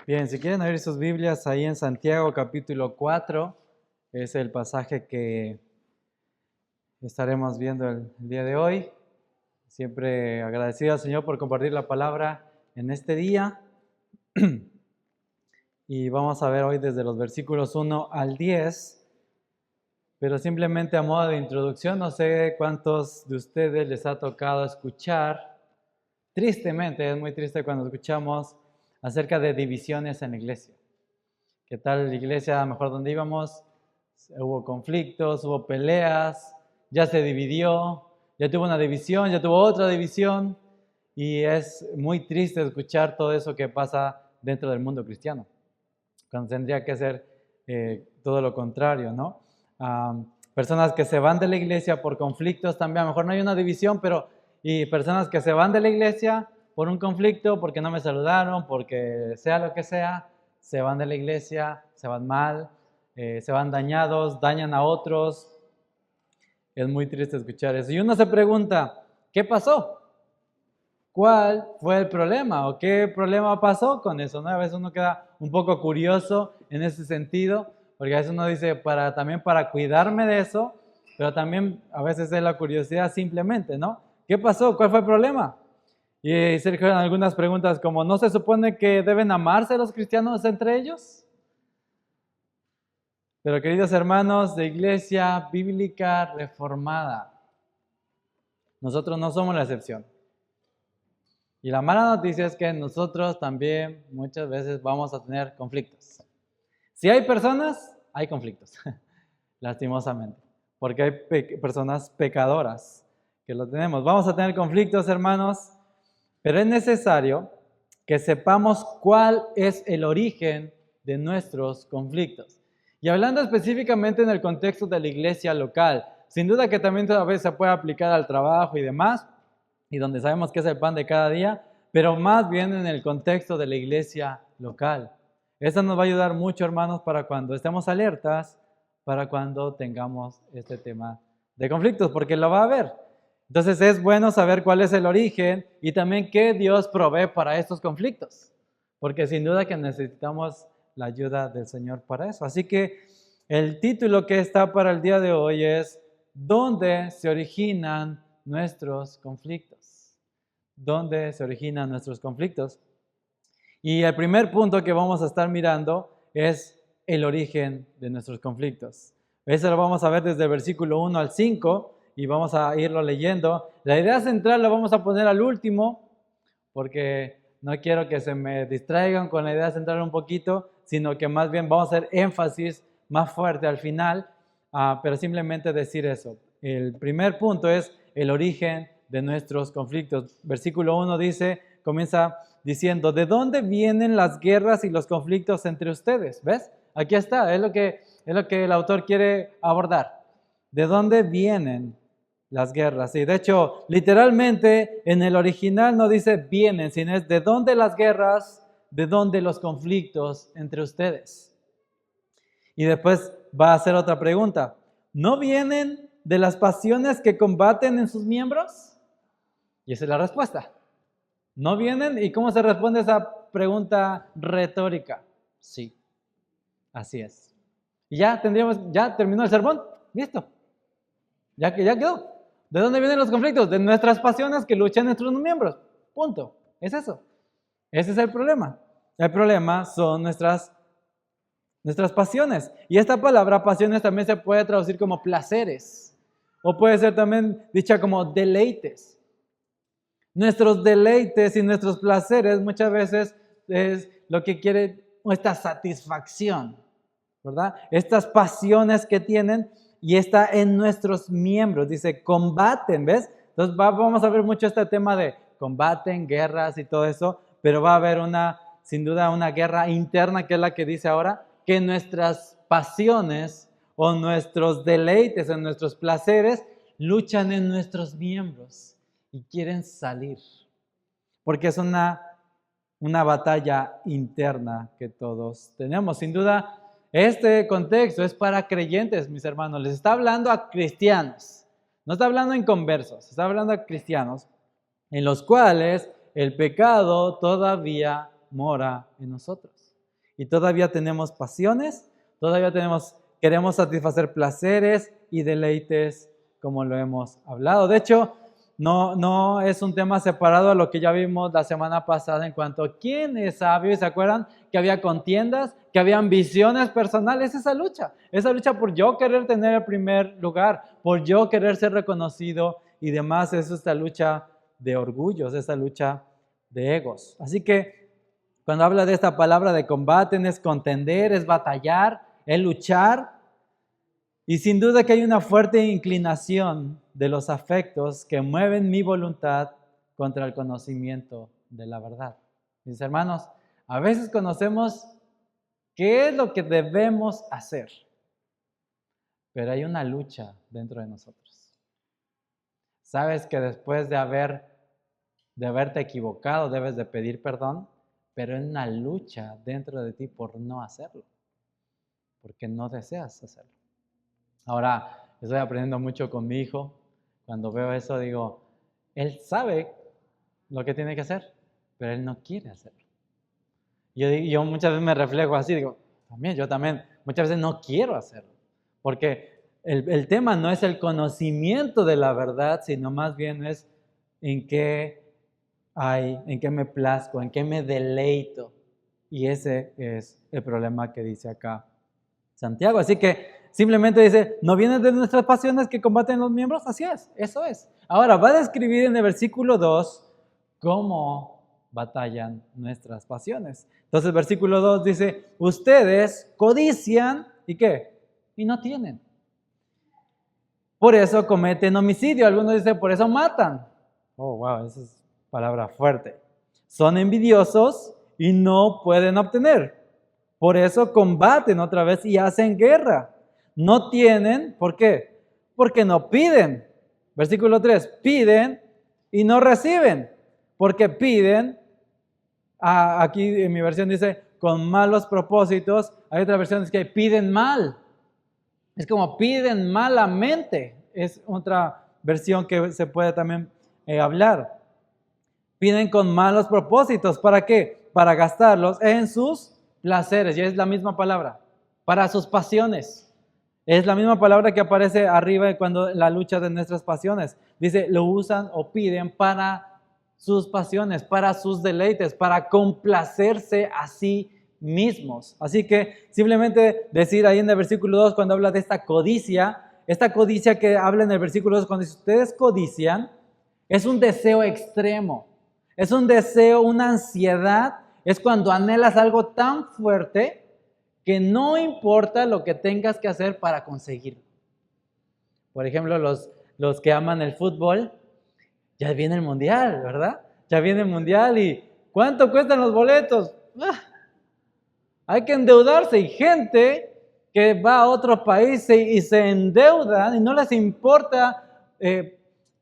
Bien, si quieren abrir sus Biblias ahí en Santiago capítulo 4, es el pasaje que estaremos viendo el día de hoy. Siempre agradecido al Señor por compartir la palabra en este día. Y vamos a ver hoy desde los versículos 1 al 10, pero simplemente a modo de introducción, no sé cuántos de ustedes les ha tocado escuchar. Tristemente, es muy triste cuando escuchamos acerca de divisiones en la iglesia. ¿Qué tal la iglesia? A lo mejor donde íbamos, hubo conflictos, hubo peleas, ya se dividió, ya tuvo una división, ya tuvo otra división, y es muy triste escuchar todo eso que pasa dentro del mundo cristiano, cuando tendría que ser todo lo contrario, ¿no? Personas que se van de la iglesia por conflictos también, a lo mejor no hay una división, y personas que se van de la iglesia por un conflicto, porque no me saludaron, porque sea lo que sea, se van de la iglesia, se van mal, se van dañados, dañan a otros. Es muy triste escuchar eso. Y uno se pregunta, ¿qué pasó? ¿Cuál fue el problema? ¿O qué problema pasó con eso? ¿No? A veces uno queda un poco curioso en ese sentido, porque a veces uno dice, también para cuidarme de eso, pero también a veces es la curiosidad simplemente, ¿no? ¿Qué pasó? ¿Cuál fue el problema? Y surgieron algunas preguntas como, ¿no se supone que deben amarse los cristianos entre ellos? Pero queridos hermanos de Iglesia Bíblica Reformada, nosotros no somos la excepción. Y la mala noticia es que nosotros también muchas veces vamos a tener conflictos. Si hay personas, hay conflictos, lastimosamente, porque hay personas pecadoras que lo tenemos. Vamos a tener conflictos, hermanos, pero es necesario que sepamos cuál es el origen de nuestros conflictos. Y hablando específicamente en el contexto de la iglesia local, sin duda que también a veces se puede aplicar al trabajo y demás, y donde sabemos que es el pan de cada día, pero más bien en el contexto de la iglesia local. Eso nos va a ayudar mucho, hermanos, para cuando estemos alertas, para cuando tengamos este tema de conflictos, porque lo va a haber. Entonces es bueno saber cuál es el origen y también qué Dios provee para estos conflictos, porque sin duda que necesitamos la ayuda del Señor para eso. Así que el título que está para el día de hoy es ¿dónde se originan nuestros conflictos? ¿Dónde se originan nuestros conflictos? Y el primer punto que vamos a estar mirando es el origen de nuestros conflictos. Eso lo vamos a ver desde el versículo 1 al 5 y vamos a irlo leyendo. La idea central la vamos a poner al último porque no quiero que se me distraigan con la idea central un poquito, sino que más bien vamos a hacer énfasis más fuerte al final, pero simplemente decir eso. El primer punto es el origen de nuestros conflictos. Versículo 1 comienza diciendo, ¿de dónde vienen las guerras y los conflictos entre ustedes? ¿Ves? Aquí está, es lo que el autor quiere abordar. ¿De dónde vienen las guerras? Y de hecho, literalmente en el original no dice vienen, sino es ¿de dónde las guerras? ¿De dónde los conflictos entre ustedes? Y después va a hacer otra pregunta. ¿No vienen de las pasiones que combaten en sus miembros? Y esa es la respuesta. ¿No vienen? ¿Y cómo se responde esa pregunta retórica? Sí, así es. Y ya terminó el sermón. Listo. Ya quedó. ¿De dónde vienen los conflictos? De nuestras pasiones que luchan entre los miembros. Punto. Es eso. Ese es el problema. El problema son nuestras pasiones. Y esta palabra pasiones también se puede traducir como placeres. O puede ser también dicha como deleites. Nuestros deleites y nuestros placeres muchas veces es lo que quiere nuestra satisfacción, ¿verdad? Estas pasiones que tienen y está en nuestros miembros. Dice, combaten, ¿ves? Entonces vamos a ver mucho este tema de combaten, guerras y todo eso, pero va a haber sin duda una guerra interna que es la que dice ahora, que nuestras pasiones o nuestros deleites o nuestros placeres luchan en nuestros miembros y quieren salir, porque es una batalla interna que todos tenemos. Sin duda, este contexto es para creyentes, mis hermanos. Les está hablando a cristianos, no está hablando a inconversos, está hablando a cristianos en los cuales el pecado todavía mora en nosotros. y todavía tenemos pasiones, queremos satisfacer placeres y deleites como lo hemos hablado. De hecho, no es un tema separado a lo que ya vimos la semana pasada en cuanto a quién es sabio. ¿Se acuerdan que había contiendas, que había ambiciones personales? Esa lucha por yo querer tener el primer lugar, por yo querer ser reconocido y demás. Es esta lucha de orgullos, esta lucha de egos. Así que cuando habla de esta palabra de combate, es contender, es batallar, es luchar. Y sin duda que hay una fuerte inclinación de los afectos que mueven mi voluntad contra el conocimiento de la verdad. Mis hermanos, a veces conocemos qué es lo que debemos hacer, pero hay una lucha dentro de nosotros. Sabes que después de haberte equivocado debes de pedir perdón, pero hay una lucha dentro de ti por no hacerlo, porque no deseas hacerlo. Ahora, estoy aprendiendo mucho con mi hijo. Cuando veo eso digo, él sabe lo que tiene que hacer, pero él no quiere hacerlo. Yo muchas veces me reflejo así, digo, yo también muchas veces no quiero hacerlo, porque el tema no es el conocimiento de la verdad, sino más bien es en qué me plazco, en qué me deleito. Y ese es el problema que dice acá Santiago. Así que simplemente dice, ¿no vienen de nuestras pasiones que combaten los miembros? Así es, eso es. Ahora va a describir en el versículo 2 cómo batallan nuestras pasiones. Entonces, versículo 2 dice, ustedes codician, ¿y qué? Y no tienen. Por eso cometen homicidio. Algunos dicen, por eso matan. Oh, wow, esa es palabra fuerte. Son envidiosos y no pueden obtener. Por eso combaten otra vez y hacen guerra. No tienen, ¿por qué? Porque no piden. Versículo 3, piden y no reciben. Porque piden, aquí en mi versión dice, con malos propósitos. Hay otra versión que piden mal. Es como piden malamente. Es otra versión que se puede también hablar. Piden con malos propósitos. ¿Para qué? Para gastarlos en sus placeres. Y es la misma palabra. Para sus pasiones. Es la misma palabra que aparece arriba cuando la lucha de nuestras pasiones. Dice, lo usan o piden para sus pasiones, para sus deleites, para complacerse a sí mismos. Así que simplemente decir ahí en el versículo 2 cuando habla de esta codicia que habla en el versículo 2 cuando dice, ustedes codician, es un deseo extremo, es un deseo, una ansiedad, es cuando anhelas algo tan fuerte que no importa lo que tengas que hacer para conseguirlo. Por ejemplo, los que aman el fútbol, ya viene el mundial, ¿verdad? Ya viene el mundial y ¿cuánto cuestan los boletos? Hay que endeudarse y gente que va a otros países y se endeudan y no les importa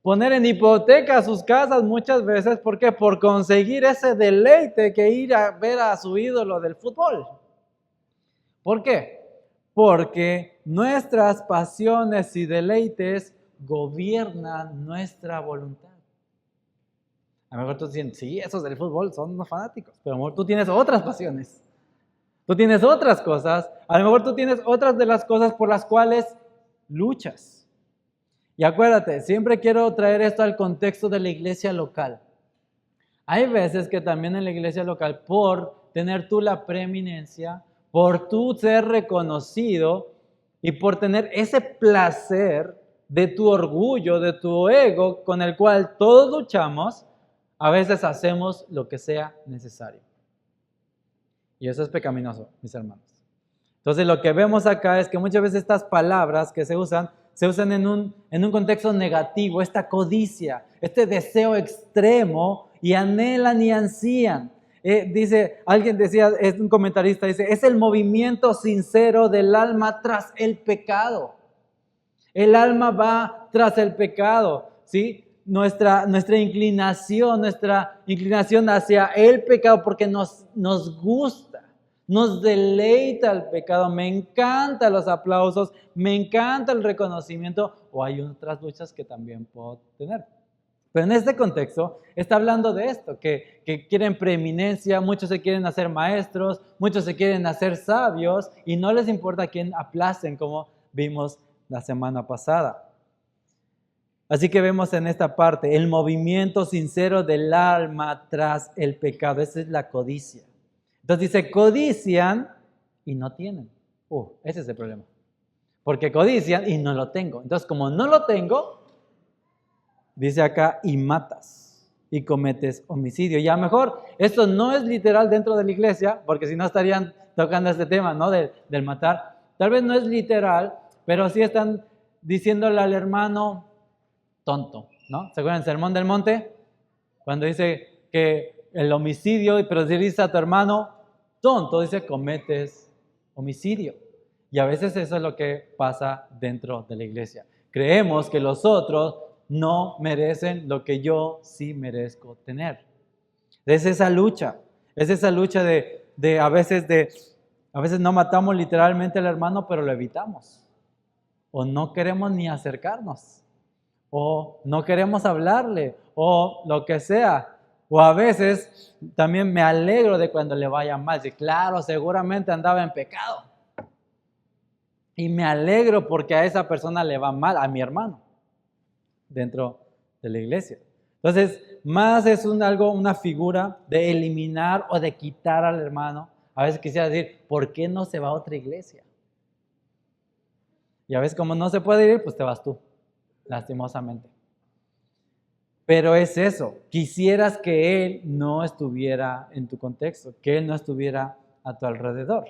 poner en hipoteca sus casas muchas veces. ¿Por qué? Por conseguir ese deleite que ir a ver a su ídolo del fútbol. ¿Por qué? Porque nuestras pasiones y deleites gobiernan nuestra voluntad. A lo mejor tú dices, sí, esos del fútbol son unos fanáticos, pero a lo mejor tú tienes otras pasiones. Tú tienes otras cosas, a lo mejor tú tienes otras de las cosas por las cuales luchas. Y acuérdate, siempre quiero traer esto al contexto de la iglesia local. Hay veces que también en la iglesia local, por tener tú la preeminencia, por tú ser reconocido y por tener ese placer de tu orgullo, de tu ego, con el cual todos luchamos, a veces hacemos lo que sea necesario. Y eso es pecaminoso, mis hermanos. Entonces lo que vemos acá es que muchas veces estas palabras que se usan en un contexto negativo, esta codicia, este deseo extremo, y anhelan y ansían. Alguien decía, es un comentarista, dice, es el movimiento sincero del alma tras el pecado. El alma va tras el pecado, ¿sí? Nuestra inclinación hacia el pecado, porque nos gusta, nos deleita el pecado, me encantan los aplausos, me encanta el reconocimiento, o hay otras luchas que también puedo tener. Pero en este contexto está hablando de esto, que quieren preeminencia, muchos se quieren hacer maestros, muchos se quieren hacer sabios y no les importa a quién aplacen, como vimos la semana pasada. Así que vemos en esta parte el movimiento sincero del alma tras el pecado. Esa es la codicia. Entonces dice, codician y no tienen. Ese es el problema. Porque codician y no lo tengo. Entonces, como no lo tengo, dice acá, y matas y cometes homicidio. Y a lo mejor esto no es literal dentro de la iglesia, porque si no estarían tocando este tema, ¿no? Del matar. Tal vez no es literal, pero sí están diciéndole al hermano tonto, ¿no? ¿Se acuerdan del Sermón del Monte? Cuando dice que el homicidio, pero si dice a tu hermano tonto, dice cometes homicidio. Y a veces eso es lo que pasa dentro de la iglesia. Creemos que los otros no merecen lo que yo sí merezco tener. Es esa lucha de a veces no matamos literalmente al hermano, pero lo evitamos. O no queremos ni acercarnos. O no queremos hablarle, o lo que sea. O a veces también me alegro de cuando le vaya mal. Y claro, seguramente andaba en pecado. Y me alegro porque a esa persona le va mal, a mi hermano, dentro de la iglesia. Entonces, más es una figura de eliminar o de quitar al hermano. A veces quisiera decir, ¿por qué no se va a otra iglesia? Y a veces como no se puede ir, pues te vas tú, lastimosamente. Pero es eso, quisieras que él no estuviera en tu contexto, que él no estuviera a tu alrededor.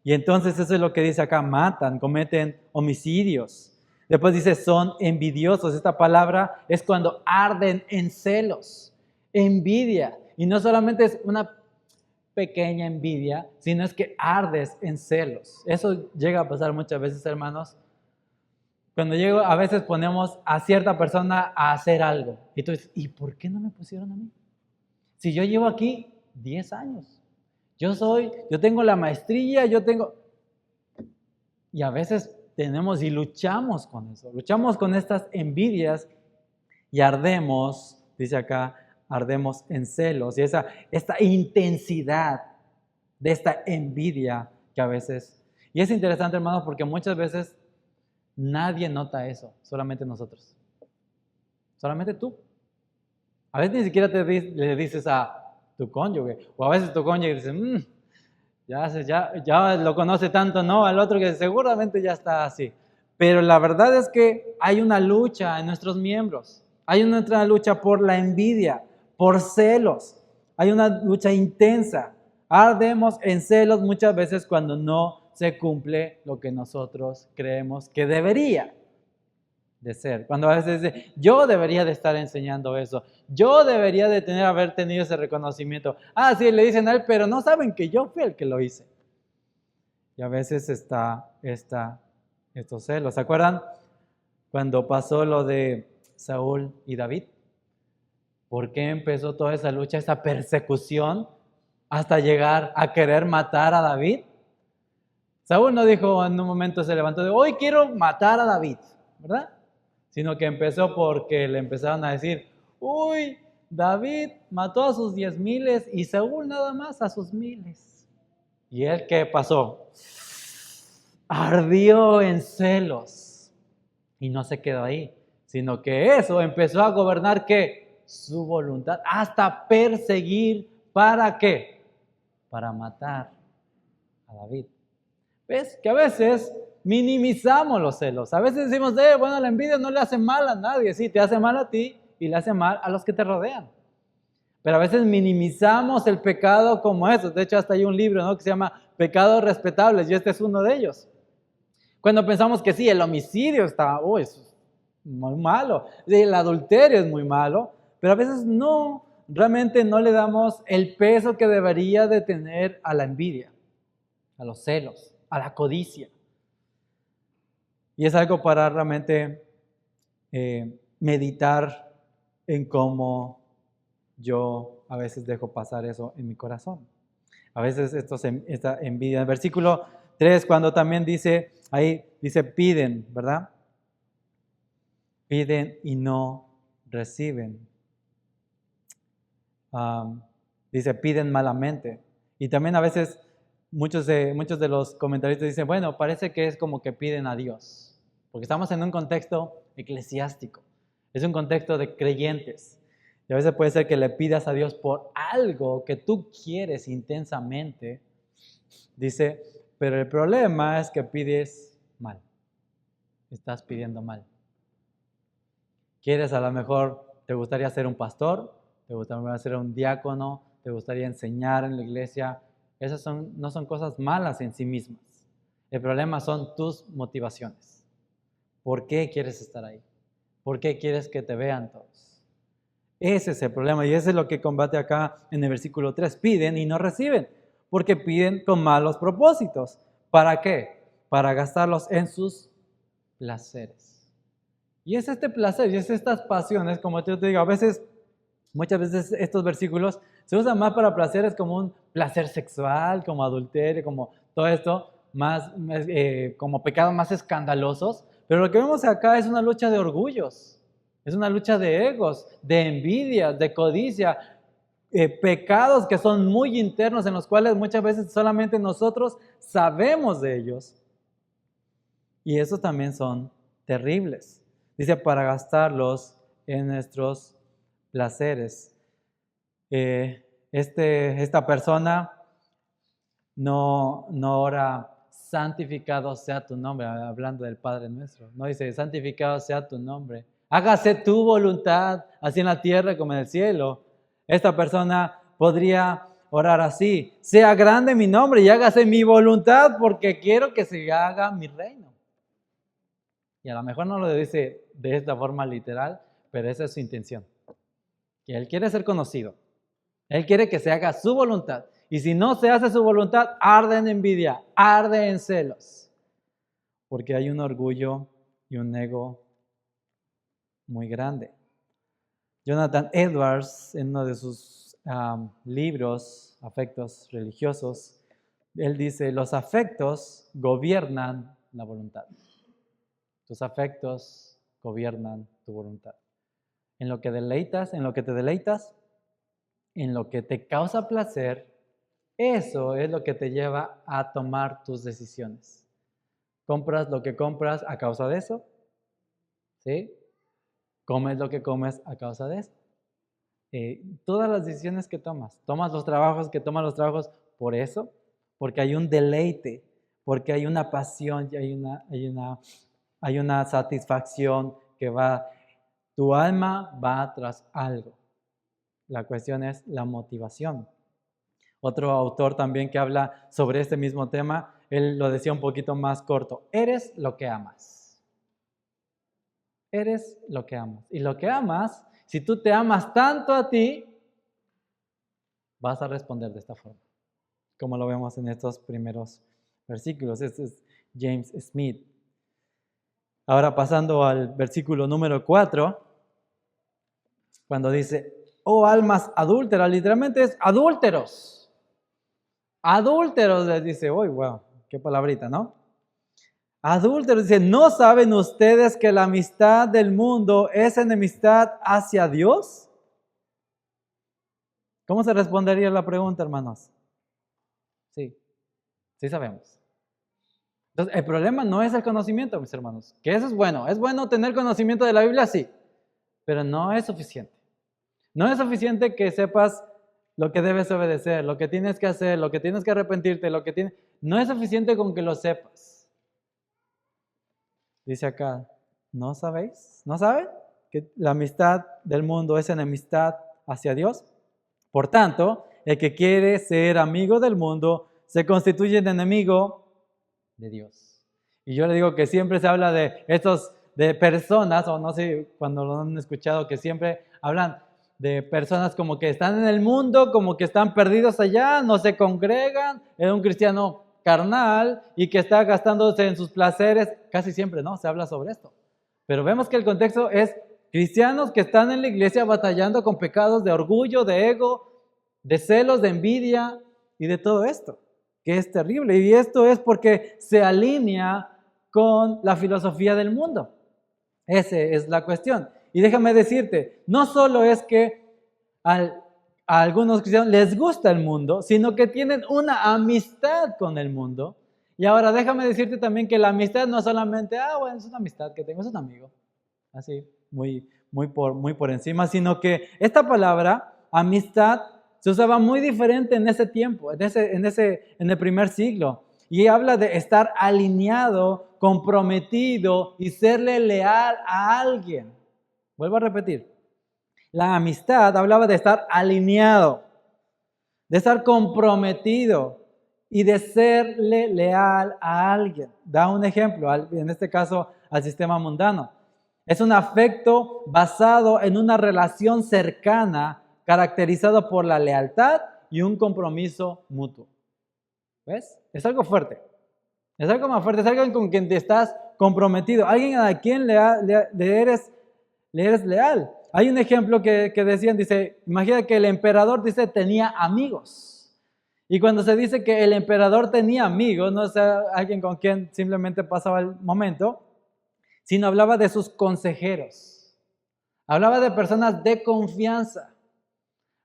Y entonces eso es lo que dice acá, matan, cometen homicidios. Después dice, son envidiosos. Esta palabra es cuando arden en celos, envidia. Y no solamente es una pequeña envidia, sino es que ardes en celos. Eso llega a pasar muchas veces, hermanos. Cuando a veces ponemos a cierta persona a hacer algo. Y tú dices, ¿y por qué no me pusieron a mí? Si yo llevo aquí 10 años. Yo tengo la maestría, Y a veces tenemos y luchamos con eso. Luchamos con estas envidias y ardemos, dice acá, ardemos en celos. Y esta intensidad de esta envidia que a veces... Y es interesante, hermanos, porque muchas veces nadie nota eso, solamente nosotros. Solamente tú. A veces ni siquiera le dices a tu cónyuge, o a veces tu cónyuge dice, ya lo conoce tanto, ¿no? Al otro que seguramente ya está así. Pero la verdad es que hay una lucha en nuestros miembros. Hay una lucha por la envidia, por celos. Hay una lucha intensa. Ardemos en celos muchas veces cuando no se cumple lo que nosotros creemos que debería de ser. Cuando a veces dice, yo debería de estar enseñando eso, yo debería de haber tenido ese reconocimiento. Sí, le dicen a él, pero no saben que yo fui el que lo hice. Y a veces está estos celos. ¿Se acuerdan cuando pasó lo de Saúl y David? ¿Por qué empezó toda esa lucha, esa persecución, hasta llegar a querer matar a David? Saúl no dijo en un momento, se levantó de, hoy quiero matar a David, ¿verdad? Sino que empezó porque le empezaron a decir, uy, David mató a sus 10,000 y Saúl nada más a sus 1,000. ¿Y él qué pasó? Ardió en celos. Y no se quedó ahí, sino que eso empezó a gobernar, ¿qué? Su voluntad, hasta perseguir, ¿para qué? Para matar a David. ¿Ves? Que a veces minimizamos los celos. A veces decimos, bueno, la envidia no le hace mal a nadie. Sí, te hace mal a ti y le hace mal a los que te rodean. Pero a veces minimizamos el pecado como eso. De hecho, hasta hay un libro, ¿no?, que se llama Pecados Respetables, y este es uno de ellos. Cuando pensamos que sí, el homicidio está, es muy malo. Sí, el adulterio es muy malo. Pero a veces no, realmente no le damos el peso que debería de tener a la envidia, a los celos, a la codicia. Y es algo para realmente meditar en cómo yo a veces dejo pasar eso en mi corazón. A veces esta envidia. En versículo 3, cuando también dice, ahí dice piden, ¿verdad? Piden y no reciben. Dice, piden malamente. Y también a veces muchos de los comentaristas dicen, bueno, parece que es como que piden a Dios, porque estamos en un contexto eclesiástico, es un contexto de creyentes. Y a veces puede ser que le pidas a Dios por algo que tú quieres intensamente. Dice, pero el problema es que pides mal. Estás pidiendo mal. Quieres, a lo mejor, te gustaría ser un pastor, te gustaría ser un diácono, te gustaría enseñar en la iglesia. Esas no son cosas malas en sí mismas. El problema son tus motivaciones. ¿Por qué quieres estar ahí? ¿Por qué quieres que te vean todos? Ese es el problema y ese es lo que combate acá en el versículo 3. Piden y no reciben, porque piden con malos propósitos. ¿Para qué? Para gastarlos en sus placeres. Y es este placer y es estas pasiones, como yo te digo, muchas veces estos versículos se usan más para placeres como un placer sexual, como adulterio, como todo esto, como pecados más escandalosos. Pero lo que vemos acá es una lucha de orgullos, es una lucha de egos, de envidia, de codicia, pecados que son muy internos en los cuales muchas veces solamente nosotros sabemos de ellos. Y esos también son terribles. Dice, para gastarlos en nuestros placeres. Esta persona no ora, santificado sea tu nombre, hablando del Padre nuestro. No dice, santificado sea tu nombre. Hágase tu voluntad, así en la tierra como en el cielo. Esta persona podría orar así, sea grande mi nombre y hágase mi voluntad porque quiero que se haga mi reino. Y a lo mejor no lo dice de esta forma literal, pero esa es su intención. Que Él quiere ser conocido. Él quiere que se haga su voluntad. Y si no se hace su voluntad, arde en envidia, arde en celos. Porque hay un orgullo y un ego muy grande. Jonathan Edwards, en uno de sus libros, Afectos Religiosos, él dice, los afectos gobiernan la voluntad. Tus afectos gobiernan tu voluntad. En lo que te deleitas, en lo que te causa placer, eso es lo que te lleva a tomar tus decisiones. Compras lo que compras a causa de eso, ¿sí? Comes lo que comes a causa de eso. Todas las decisiones que tomas los trabajos por eso, porque hay un deleite, porque hay una pasión y hay una satisfacción que va, tu alma va tras algo. La cuestión es la motivación. Otro autor también que habla sobre este mismo tema, él lo decía un poquito más corto. Eres lo que amas. Eres lo que amas. Y lo que amas, si tú te amas tanto a ti, vas a responder de esta forma. Como lo vemos en estos primeros versículos. Este es James Smith. Ahora pasando al versículo número 4, cuando dice, oh almas adúlteras, literalmente es adúlteros. Adúlteros, les dice, uy, wow, qué palabrita, ¿no? Adúlteros, dice, ¿no saben ustedes que la amistad del mundo es enemistad hacia Dios? ¿Cómo se respondería la pregunta, hermanos? Sí sabemos. Entonces, el problema no es el conocimiento, mis hermanos, que eso es bueno tener conocimiento de la Biblia, sí, pero no es suficiente. No es suficiente que sepas lo que debes obedecer, lo que tienes que hacer, lo que tienes que arrepentirte, no es suficiente con que lo sepas. Dice acá, ¿no sabéis? ¿No saben que la amistad del mundo es enemistad hacia Dios? Por tanto, el que quiere ser amigo del mundo se constituye en enemigo de Dios. Y yo le digo que siempre se habla de personas, o no sé cuando lo han escuchado, que siempre hablan de personas como que están en el mundo, como que están perdidos allá, no se congregan, es un cristiano carnal y que está gastándose en sus placeres. Casi siempre, ¿no? Se habla sobre esto. Pero vemos que el contexto es cristianos que están en la iglesia batallando con pecados de orgullo, de ego, de celos, de envidia y de todo esto, que es terrible. Y esto es porque se alinea con la filosofía del mundo. Esa es la cuestión. Y déjame decirte, no solo es que a algunos cristianos les gusta el mundo, sino que tienen una amistad con el mundo. Y ahora déjame decirte también que la amistad no solamente, bueno, es una amistad que tengo, es un amigo, así, muy por encima, sino que esta palabra, amistad, se usaba muy diferente en ese tiempo, en el primer siglo. Y habla de estar alineado, comprometido y serle leal a alguien. Vuelvo a repetir. La amistad hablaba de estar alineado, de estar comprometido y de serle leal a alguien. Da un ejemplo, en este caso al sistema mundano. Es un afecto basado en una relación cercana caracterizado por la lealtad y un compromiso mutuo. ¿Ves? Es algo fuerte. Es algo más fuerte. Es alguien con quien te estás comprometido. Alguien a quien le eres leal. Hay un ejemplo que decían, dice, imagina que el emperador, dice, tenía amigos. Y cuando se dice que el emperador tenía amigos, no es alguien con quien simplemente pasaba el momento, sino hablaba de sus consejeros. Hablaba de personas de confianza.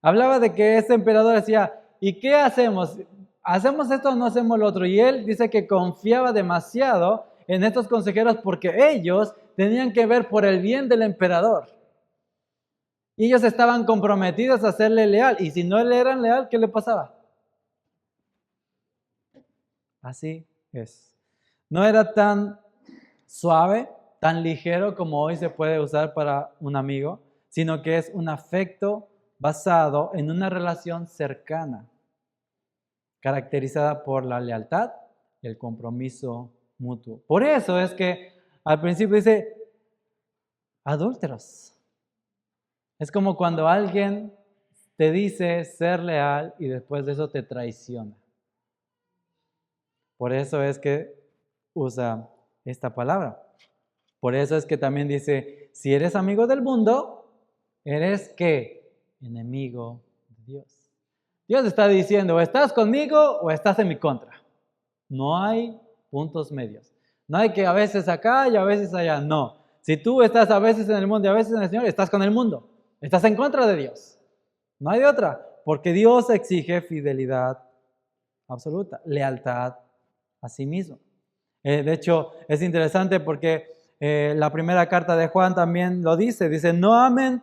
Hablaba de que ese emperador decía, ¿y qué hacemos? ¿Hacemos esto o no hacemos lo otro? Y él dice que confiaba demasiado en estos consejeros porque ellos tenían que ver por el bien del emperador. Y ellos estaban comprometidos a serle leal. Y si no le eran leal, ¿qué le pasaba? Así es. No era tan suave, tan ligero como hoy se puede usar para un amigo, sino que es un afecto basado en una relación cercana, caracterizada por la lealtad y el compromiso mutuo. Por eso es que al principio dice, adúlteros. Es como cuando alguien te dice ser leal y después de eso te traiciona. Por eso es que usa esta palabra. Por eso es que también dice, si eres amigo del mundo, eres ¿qué? Enemigo de Dios. Dios está diciendo, o estás conmigo o estás en mi contra. No hay puntos medios. No hay que a veces acá y a veces allá. No. Si tú estás a veces en el mundo y a veces en el Señor, estás con el mundo. Estás en contra de Dios. No hay de otra. Porque Dios exige fidelidad absoluta, lealtad a sí mismo. De hecho, es interesante porque la primera carta de Juan también lo dice. Dice, no amen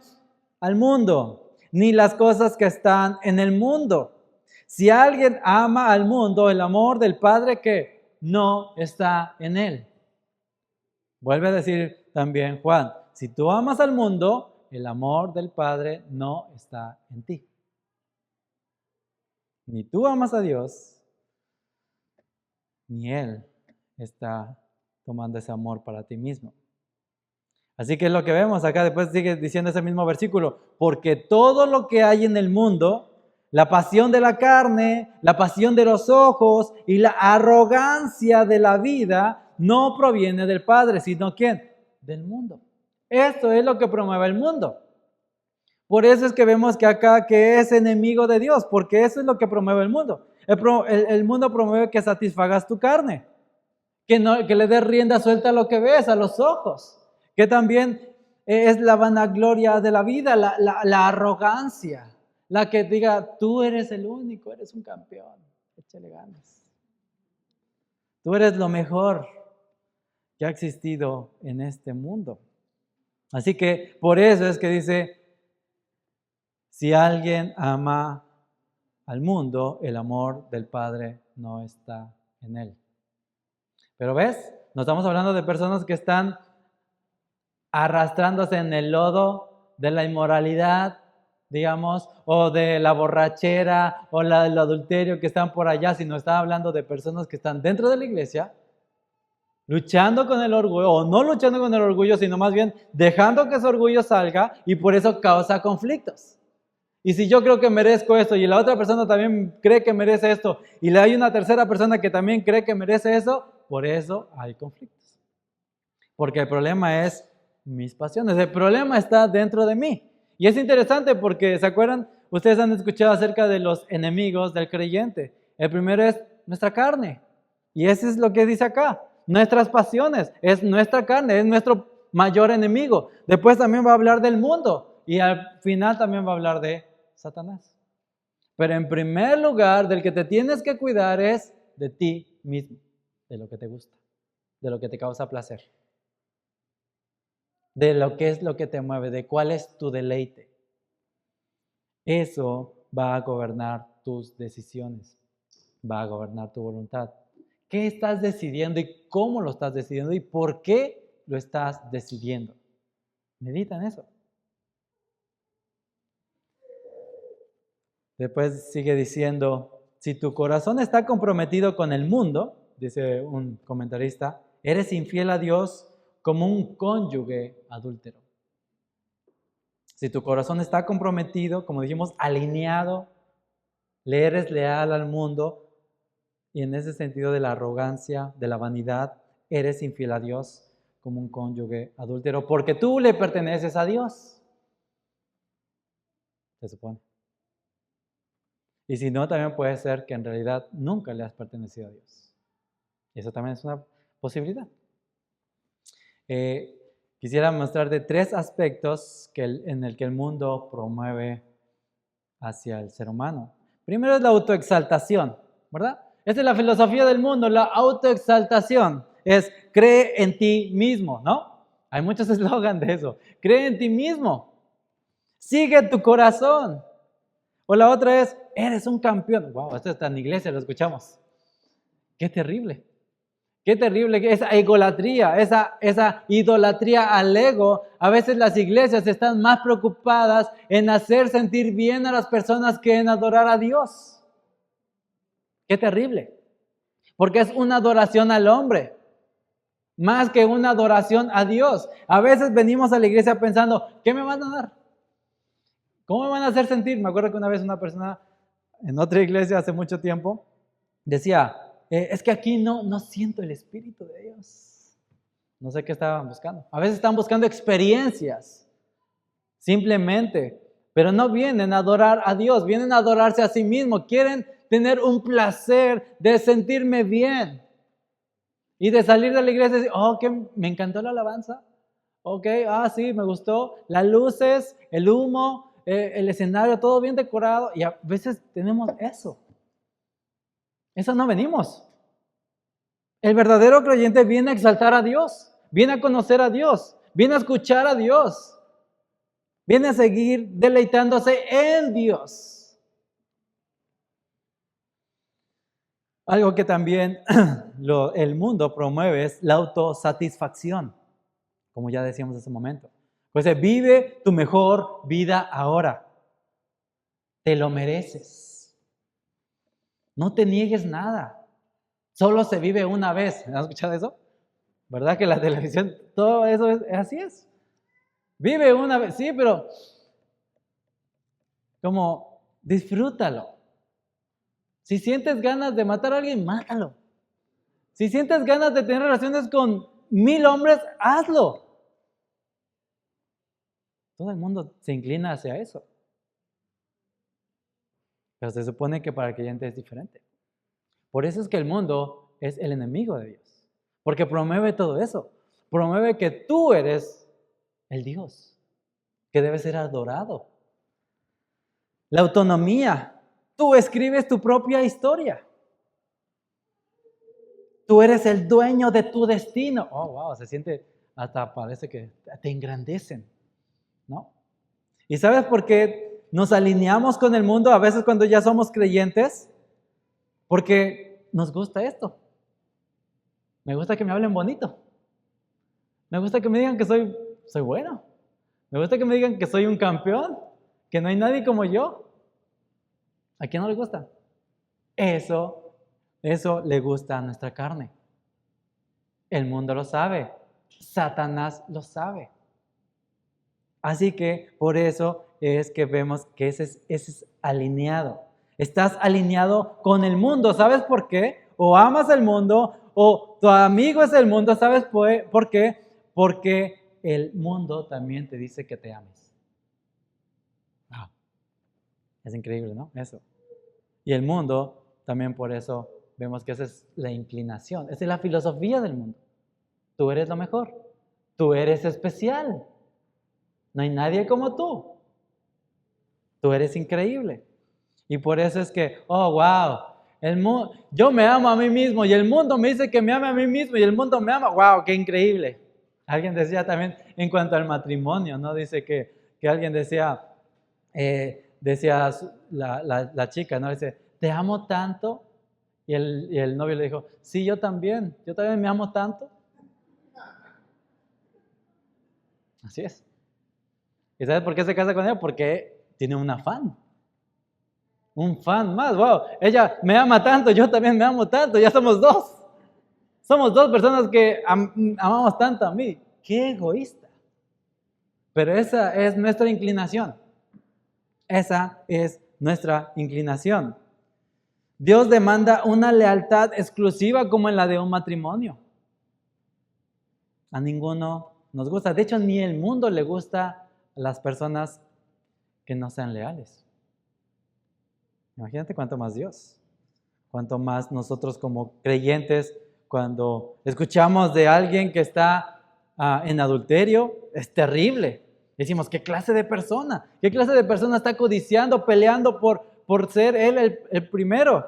al mundo, ni las cosas que están en el mundo. Si alguien ama al mundo, el amor del Padre que no está en él. Vuelve a decir también Juan, si tú amas al mundo, el amor del Padre no está en ti. Ni tú amas a Dios, ni Él está tomando ese amor para ti mismo. Así que es lo que vemos acá, después sigue diciendo ese mismo versículo, porque todo lo que hay en el mundo, la pasión de la carne, la pasión de los ojos y la arrogancia de la vida no proviene del Padre, sino ¿quién? Del mundo. Esto es lo que promueve el mundo. Por eso es que vemos que acá que es enemigo de Dios, porque eso es lo que promueve el mundo. El mundo promueve que satisfagas tu carne, que le des rienda suelta a lo que ves, a los ojos, que también es la vanagloria de la vida, la arrogancia, la que diga, tú eres el único, eres un campeón, échale ganas. Tú eres lo mejor que ha existido en este mundo. Así que por eso es que dice, si alguien ama al mundo, el amor del Padre no está en él. Pero ves, no estamos hablando de personas que están arrastrándose en el lodo de la inmoralidad, digamos, o de la borrachera o del adulterio que están por allá, sino está hablando de personas que están dentro de la iglesia, luchando con el orgullo, o no luchando con el orgullo, sino más bien dejando que ese orgullo salga y por eso causa conflictos. Y si yo creo que merezco esto y la otra persona también cree que merece esto y hay una tercera persona que también cree que merece eso, por eso hay conflictos. Porque el problema es mis pasiones, el problema está dentro de mí. Y es interesante porque, ¿se acuerdan? Ustedes han escuchado acerca de los enemigos del creyente. El primero es nuestra carne. Y eso es lo que dice acá. Nuestras pasiones, es nuestra carne, es nuestro mayor enemigo. Después también va a hablar del mundo y al final también va a hablar de Satanás. Pero en primer lugar, del que te tienes que cuidar es de ti mismo, de lo que te gusta, de lo que te causa placer, de lo que es lo que te mueve, de cuál es tu deleite. Eso va a gobernar tus decisiones, va a gobernar tu voluntad. ¿Qué estás decidiendo y cómo lo estás decidiendo y por qué lo estás decidiendo? Medita en eso. Después sigue diciendo, si tu corazón está comprometido con el mundo, dice un comentarista, eres infiel a Dios como un cónyuge adúltero. Si tu corazón está comprometido, como dijimos, alineado, le eres leal al mundo y en ese sentido de la arrogancia, de la vanidad, eres infiel a Dios como un cónyuge adúltero, porque tú le perteneces a Dios. Se supone. Y si no, también puede ser que en realidad nunca le has pertenecido a Dios. Eso también es una posibilidad. Quisiera mostrarte 3 aspectos en el que el mundo promueve hacia el ser humano. Primero es la autoexaltación, ¿verdad? Esa es la filosofía del mundo, la autoexaltación. Es cree en ti mismo, ¿no? Hay muchos eslogans de eso. Cree en ti mismo. Sigue tu corazón. O la otra es, eres un campeón. Wow, esto está en iglesia, lo escuchamos. Qué terrible. Qué terrible que esa egolatría, esa idolatría al ego. A veces las iglesias están más preocupadas en hacer sentir bien a las personas que en adorar a Dios. Qué terrible. Porque es una adoración al hombre, más que una adoración a Dios. A veces venimos a la iglesia pensando, ¿qué me van a dar? ¿Cómo me van a hacer sentir? Me acuerdo que una vez una persona en otra iglesia hace mucho tiempo decía, es que aquí no siento el Espíritu de Dios. No sé qué estaban buscando. A veces están buscando experiencias, simplemente, pero no vienen a adorar a Dios, vienen a adorarse a sí mismos. Quieren tener un placer de sentirme bien y de salir de la iglesia y decir, oh, que me encantó la alabanza. Ok, sí, me gustó. Las luces, el humo, el escenario, todo bien decorado. Y a veces tenemos eso. Eso no venimos. El verdadero creyente viene a exaltar a Dios, viene a conocer a Dios, viene a escuchar a Dios, viene a seguir deleitándose en Dios. Algo que también el mundo promueve es la autosatisfacción, como ya decíamos hace un momento. Pues vive tu mejor vida ahora. Te lo mereces. No te niegues nada. Solo se vive una vez. ¿Has escuchado eso? ¿Verdad que la televisión, todo eso así es? Vive una vez, sí, pero como disfrútalo. Si sientes ganas de matar a alguien, mátalo. Si sientes ganas de tener relaciones con 1000 hombres, hazlo. Todo el mundo se inclina hacia eso. Pero se supone que para el creyente es diferente. Por eso es que el mundo es el enemigo de Dios. Porque promueve todo eso. Promueve que tú eres el Dios, que debe ser adorado. La autonomía. Tú escribes tu propia historia. Tú eres el dueño de tu destino. Oh, wow, se siente, hasta parece que te engrandecen, ¿no? ¿Y sabes por qué nos alineamos con el mundo a veces cuando ya somos creyentes? Porque nos gusta esto. Me gusta que me hablen bonito. Me gusta que me digan que soy bueno. Me gusta que me digan que soy un campeón, que no hay nadie como yo. ¿A quién no le gusta? Eso le gusta a nuestra carne. El mundo lo sabe. Satanás lo sabe. Así que por eso es que vemos que ese es alineado. Estás alineado con el mundo. ¿Sabes por qué? O amas el mundo o tu amigo es el mundo. ¿Sabes por qué? Porque el mundo también te dice que te ames. Wow. Es increíble, ¿no? Eso. Y el mundo también por eso vemos que esa es la inclinación. Esa es la filosofía del mundo. Tú eres lo mejor. Tú eres especial. No hay nadie como tú. Tú eres increíble. Y por eso es que, oh, wow, yo me amo a mí mismo y el mundo me dice que me ame a mí mismo y el mundo me ama. Wow, qué increíble. Alguien decía también en cuanto al matrimonio, ¿no? Dice que alguien decía la chica, ¿no? Dice, te amo tanto. Y el novio le dijo, sí, yo también me amo tanto. Así es. ¿Y sabes por qué se casa con ella? Porque tiene un afán. Un fan más, wow. Ella me ama tanto, yo también me amo tanto, ya somos dos. Somos dos personas que amamos tanto a mí. Qué egoísta. Pero esa es nuestra inclinación. Esa es nuestra inclinación. Dios demanda una lealtad exclusiva como en la de un matrimonio. A ninguno nos gusta. De hecho, ni el mundo le gusta a las personas que no sean leales. Imagínate cuánto más Dios. Cuánto más nosotros como creyentes, cuando escuchamos de alguien que está en adulterio, es terrible. Decimos, ¿qué clase de persona? ¿Qué clase de persona está codiciando, peleando por ser él el primero?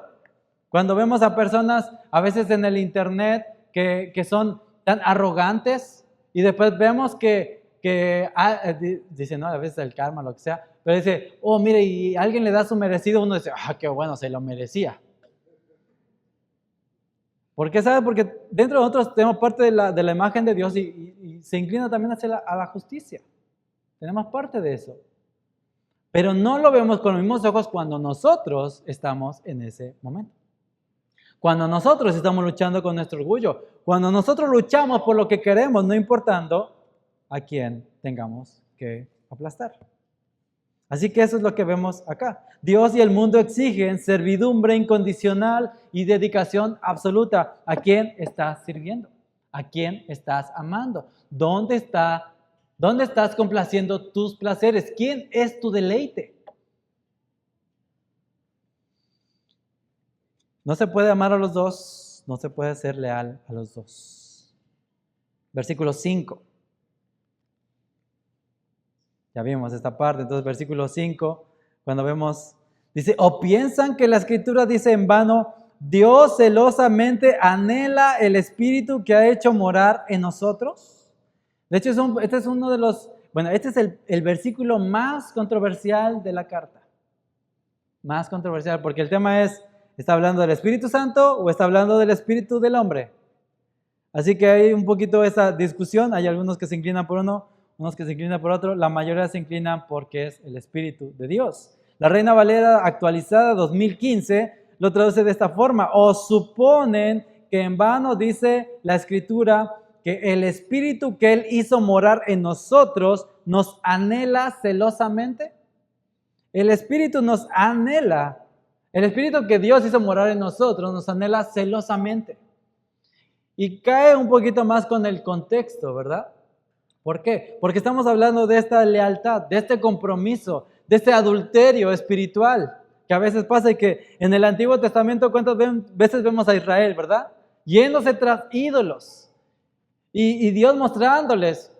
Cuando vemos a personas a veces en el internet que son tan arrogantes y después vemos dicen, no, a veces el karma, lo que sea, pero dice, oh, mire, y alguien le da su merecido, uno dice, qué bueno, se lo merecía. ¿Por qué sabe? Porque dentro de nosotros tenemos parte de la imagen de Dios y se inclina también hacia a la justicia. Tenemos parte de eso. Pero no lo vemos con los mismos ojos cuando nosotros estamos en ese momento. Cuando nosotros estamos luchando con nuestro orgullo. Cuando nosotros luchamos por lo que queremos, no importando a quién tengamos que aplastar. Así que eso es lo que vemos acá. Dios y el mundo exigen servidumbre incondicional y dedicación absoluta. ¿A quién estás sirviendo? ¿A quién estás amando? ¿Dónde estás complaciendo tus placeres? ¿Quién es tu deleite? No se puede amar a los dos, no se puede ser leal a los dos. Versículo 5. Ya vimos esta parte, entonces versículo 5, cuando vemos, dice, ¿o piensan que la Escritura dice en vano, Dios celosamente anhela el Espíritu que ha hecho morar en nosotros? De hecho, este es uno de los, este es el versículo más controversial de la carta. Más controversial, porque el tema es, ¿está hablando del Espíritu Santo o está hablando del Espíritu del hombre? Así que hay un poquito esa discusión, hay algunos que se inclinan por uno, unos que se inclinan por otro, la mayoría se inclinan porque es el Espíritu de Dios. La Reina Valera actualizada 2015 lo traduce de esta forma, o suponen que en vano dice la Escritura que el Espíritu que Él hizo morar en nosotros nos anhela celosamente. El Espíritu nos anhela, el Espíritu que Dios hizo morar en nosotros nos anhela celosamente. Y cae un poquito más con el contexto, ¿verdad? ¿Por qué? Porque estamos hablando de esta lealtad, de este compromiso, de este adulterio espiritual que a veces pasa y que en el Antiguo Testamento cuántas veces vemos a Israel, ¿verdad? Yéndose tras ídolos y Dios mostrándoles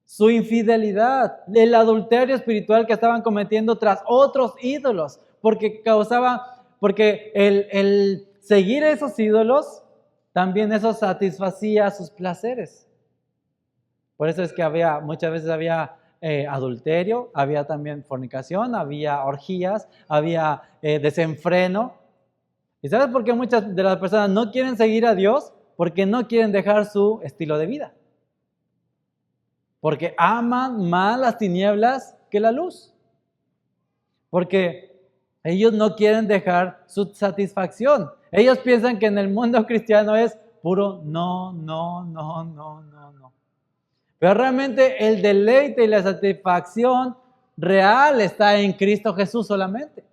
su infidelidad, el adulterio espiritual que estaban cometiendo tras otros ídolos, porque el seguir esos ídolos, también eso satisfacía sus placeres. Por eso es que muchas veces había adulterio, había también fornicación, había orgías, había desenfreno. ¿Y sabes por qué muchas de las personas no quieren seguir a Dios? Porque no quieren dejar su estilo de vida. Porque aman más las tinieblas que la luz. Porque ellos no quieren dejar su satisfacción. Ellos piensan que en el mundo cristiano es puro no. Pero realmente el deleite y la satisfacción real está en Cristo Jesús solamente,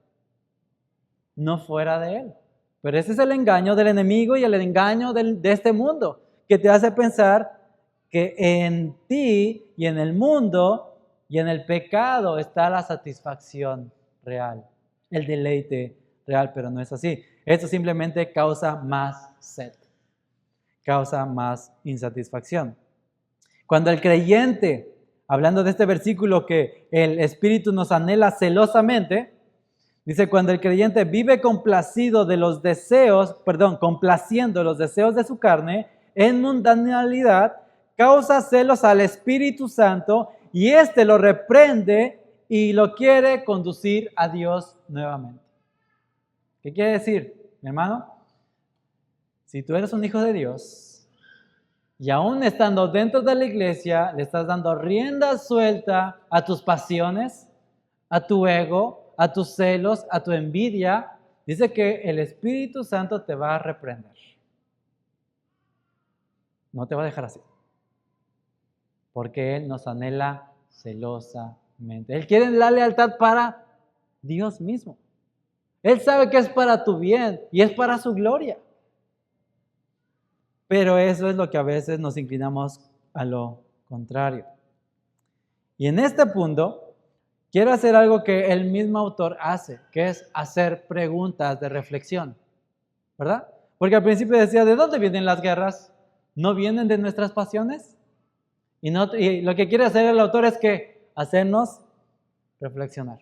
no fuera de Él. Pero ese es el engaño del enemigo y el engaño de este mundo, que te hace pensar que en ti y en el mundo y en el pecado está la satisfacción real, el deleite real, pero no es así. Esto simplemente causa más sed, causa más insatisfacción. Cuando el creyente, hablando de este versículo que el Espíritu nos anhela celosamente, dice, cuando el creyente vive complaciendo los deseos de su carne en mundanalidad, causa celos al Espíritu Santo y éste lo reprende y lo quiere conducir a Dios nuevamente. ¿Qué quiere decir, mi hermano? Si tú eres un hijo de Dios y aún estando dentro de la iglesia, le estás dando rienda suelta a tus pasiones, a tu ego, a tus celos, a tu envidia, dice que el Espíritu Santo te va a reprender. No te va a dejar así. Porque Él nos anhela celosamente. Él quiere la lealtad para Dios mismo. Él sabe que es para tu bien y es para su gloria. Pero eso es lo que a veces nos inclinamos a lo contrario. Y en este punto, quiero hacer algo que el mismo autor hace, que es hacer preguntas de reflexión, ¿verdad? Porque al principio decía, ¿de dónde vienen las guerras? ¿No vienen de nuestras pasiones? Y lo que quiere hacer el autor es que hacernos reflexionar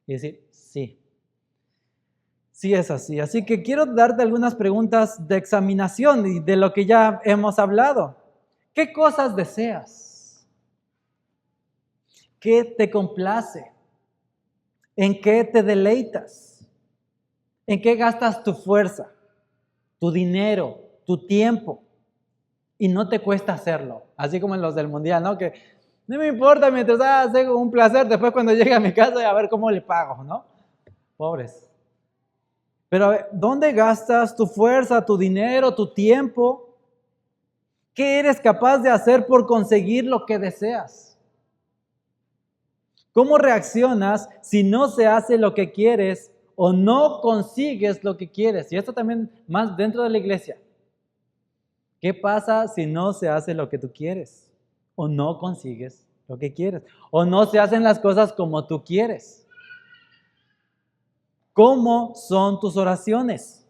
y decir, sí es así. Así que quiero darte algunas preguntas de examinación y de lo que ya hemos hablado. ¿Qué cosas deseas? ¿Qué te complace? ¿En qué te deleitas? ¿En qué gastas tu fuerza, tu dinero, tu tiempo? Y no te cuesta hacerlo. Así como en los del mundial, ¿no? Que no me importa mientras hace un placer, después cuando llegue a mi casa a ver cómo le pago, ¿no? Pobres. Pero a ver, ¿dónde gastas tu fuerza, tu dinero, tu tiempo? ¿Qué eres capaz de hacer por conseguir lo que deseas? ¿Cómo reaccionas si no se hace lo que quieres o no consigues lo que quieres? Y esto también más dentro de la iglesia. ¿Qué pasa si no se hace lo que tú quieres? O no consigues lo que quieres. O no se hacen las cosas como tú quieres. ¿Cómo son tus oraciones?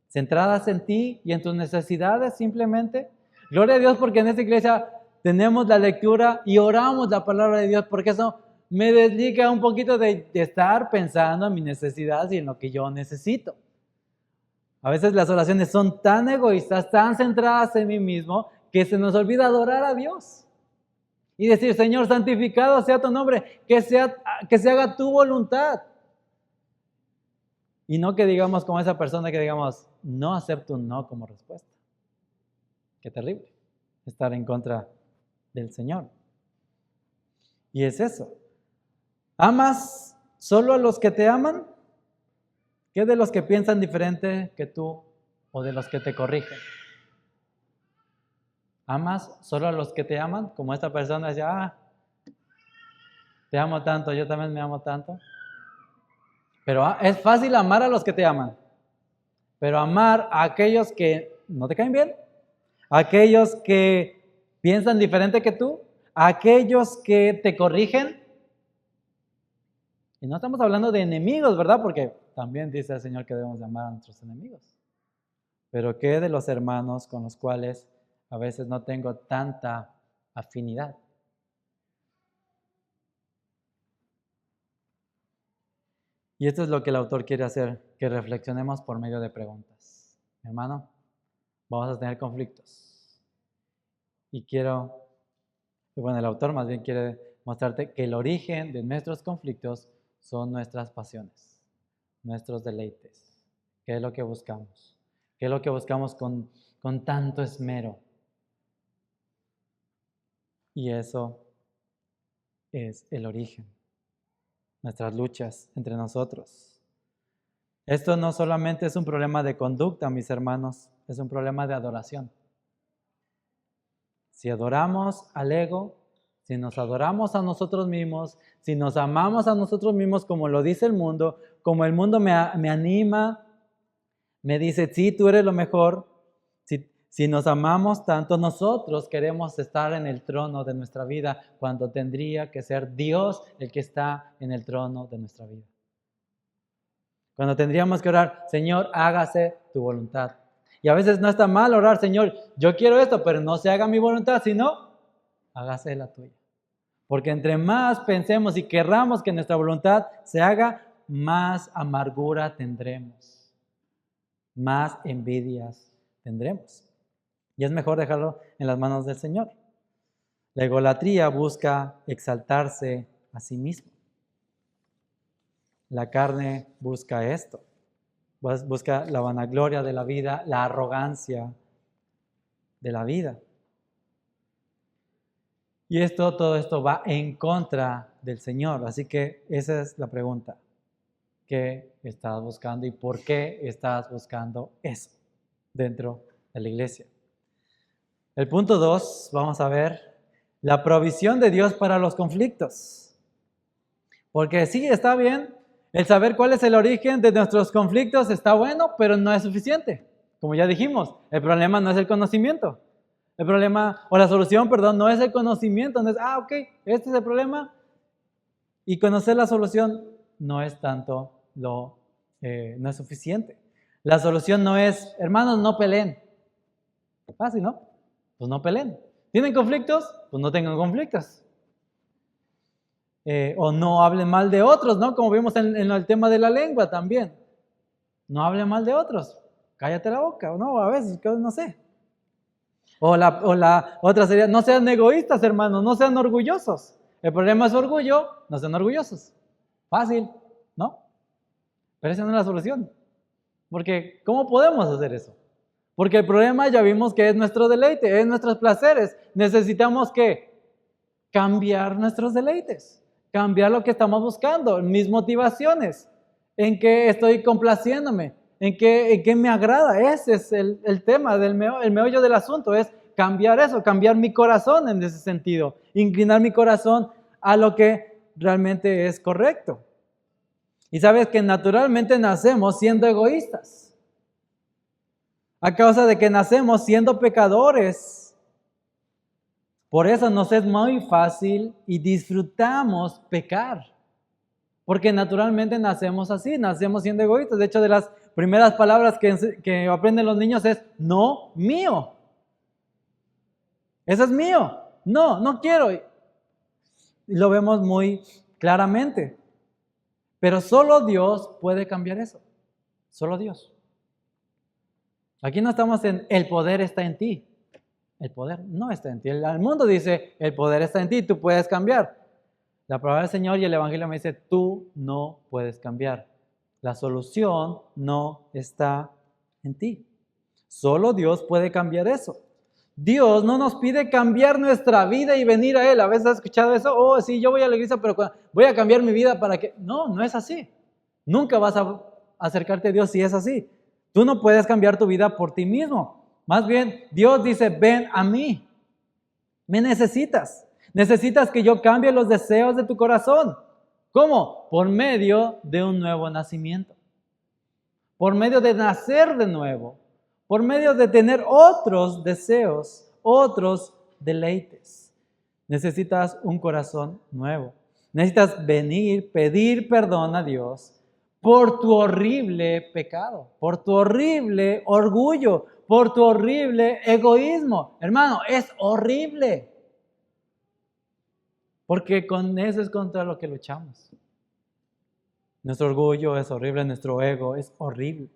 ¿Centradas en ti y en tus necesidades simplemente? Gloria a Dios porque en esta iglesia tenemos la lectura y oramos la palabra de Dios porque eso me desliga un poquito de estar pensando en mis necesidades y en lo que yo necesito. A veces las oraciones son tan egoístas, tan centradas en mí mismo, que se nos olvida adorar a Dios. Y decir, Señor, santificado sea tu nombre, que se haga tu voluntad. Y no que digamos como esa persona que digamos, no acepto un no como respuesta. Qué terrible, estar en contra del Señor. Y es eso. ¿Amas solo a los que te aman? ¿Qué de los que piensan diferente que tú o de los que te corrigen? ¿Amas solo a los que te aman? Como esta persona decía, te amo tanto, yo también me amo tanto. Pero es fácil amar a los que te aman. Pero amar a aquellos que no te caen bien, a aquellos que piensan diferente que tú, a aquellos que te corrigen. Y no estamos hablando de enemigos, ¿verdad? Porque también dice el Señor que debemos de amar a nuestros enemigos. Pero ¿qué de los hermanos con los cuales a veces no tengo tanta afinidad? Y esto es lo que el autor quiere hacer, que reflexionemos por medio de preguntas. Hermano, vamos a tener conflictos. Y el autor más bien quiere mostrarte que el origen de nuestros conflictos son nuestras pasiones, nuestros deleites. ¿Qué es lo que buscamos? ¿Qué es lo que buscamos con tanto esmero? Y eso es el origen. Nuestras luchas entre nosotros. Esto no solamente es un problema de conducta, mis hermanos, es un problema de adoración. Si adoramos al ego, si nos adoramos a nosotros mismos, si nos amamos a nosotros mismos como lo dice el mundo, como el mundo me anima, me dice, sí, tú eres lo mejor. Si nos amamos tanto, nosotros queremos estar en el trono de nuestra vida cuando tendría que ser Dios el que está en el trono de nuestra vida. Cuando tendríamos que orar, Señor, hágase tu voluntad. Y a veces no está mal orar, Señor, yo quiero esto, pero no se haga mi voluntad, sino hágase la tuya. Porque entre más pensemos y querramos que nuestra voluntad se haga, más amargura tendremos, más envidias tendremos. Y es mejor dejarlo en las manos del Señor. La egolatría busca exaltarse a sí mismo. La carne busca esto. Busca la vanagloria de la vida, la arrogancia de la vida. Y todo esto va en contra del Señor. Así que esa es la pregunta. ¿Qué estás buscando y por qué estás buscando eso dentro de la iglesia? El punto 2, vamos a ver la provisión de Dios para los conflictos. Porque sí, está bien, el saber cuál es el origen de nuestros conflictos está bueno, pero no es suficiente. Como ya dijimos, el problema no es el conocimiento. El problema, o la solución, perdón, no es el conocimiento. No es, ok, este es el problema. Y conocer la solución no es tanto no es suficiente. La solución no es, hermanos, no peleen. Fácil, ¿no? Pues no peleen. ¿Tienen conflictos? Pues no tengan conflictos. O no hablen mal de otros, ¿no? Como vimos en el tema de la lengua también. No hablen mal de otros. Cállate la boca, ¿no? A veces, no sé. O la otra sería, no sean egoístas, hermanos, no sean orgullosos. El problema es orgullo, no sean orgullosos. Fácil, ¿no? Pero esa no es la solución. Porque, ¿cómo podemos hacer eso? Porque el problema ya vimos que es nuestro deleite, es nuestros placeres. Necesitamos que cambiar nuestros deleites, cambiar lo que estamos buscando, mis motivaciones, en qué estoy complaciéndome, en qué me agrada. Ese es el tema, el meollo del asunto, es cambiar eso, cambiar mi corazón en ese sentido, inclinar mi corazón a lo que realmente es correcto. Y sabes que naturalmente nacemos siendo egoístas, a causa de que nacemos siendo pecadores. Por eso nos es muy fácil y disfrutamos pecar. Porque naturalmente nacemos así, nacemos siendo egoístas. De hecho, de las primeras palabras que aprenden los niños es no, mío. Eso es mío. No, no quiero. Y lo vemos muy claramente. Pero solo Dios puede cambiar eso. Solo Dios. Aquí no estamos en el poder está en ti. El poder no está en ti. El mundo dice el poder está en ti, tú puedes cambiar. La palabra del Señor y el Evangelio me dice tú no puedes cambiar. La solución no está en ti. Solo Dios puede cambiar eso. Dios no nos pide cambiar nuestra vida y venir a Él. A veces has escuchado eso, oh sí, yo voy a la iglesia, pero voy a cambiar mi vida para que... No, no es así. Nunca vas a acercarte a Dios si es así. Tú no puedes cambiar tu vida por ti mismo. Más bien, Dios dice, ven a mí. Me necesitas. Necesitas que yo cambie los deseos de tu corazón. ¿Cómo? Por medio de un nuevo nacimiento. Por medio de nacer de nuevo. Por medio de tener otros deseos, otros deleites. Necesitas un corazón nuevo. Necesitas venir, pedir perdón a Dios por tu horrible pecado, por tu horrible orgullo, por tu horrible egoísmo. Hermano, es horrible. Porque con eso es contra lo que luchamos. Nuestro orgullo es horrible, nuestro ego es horrible.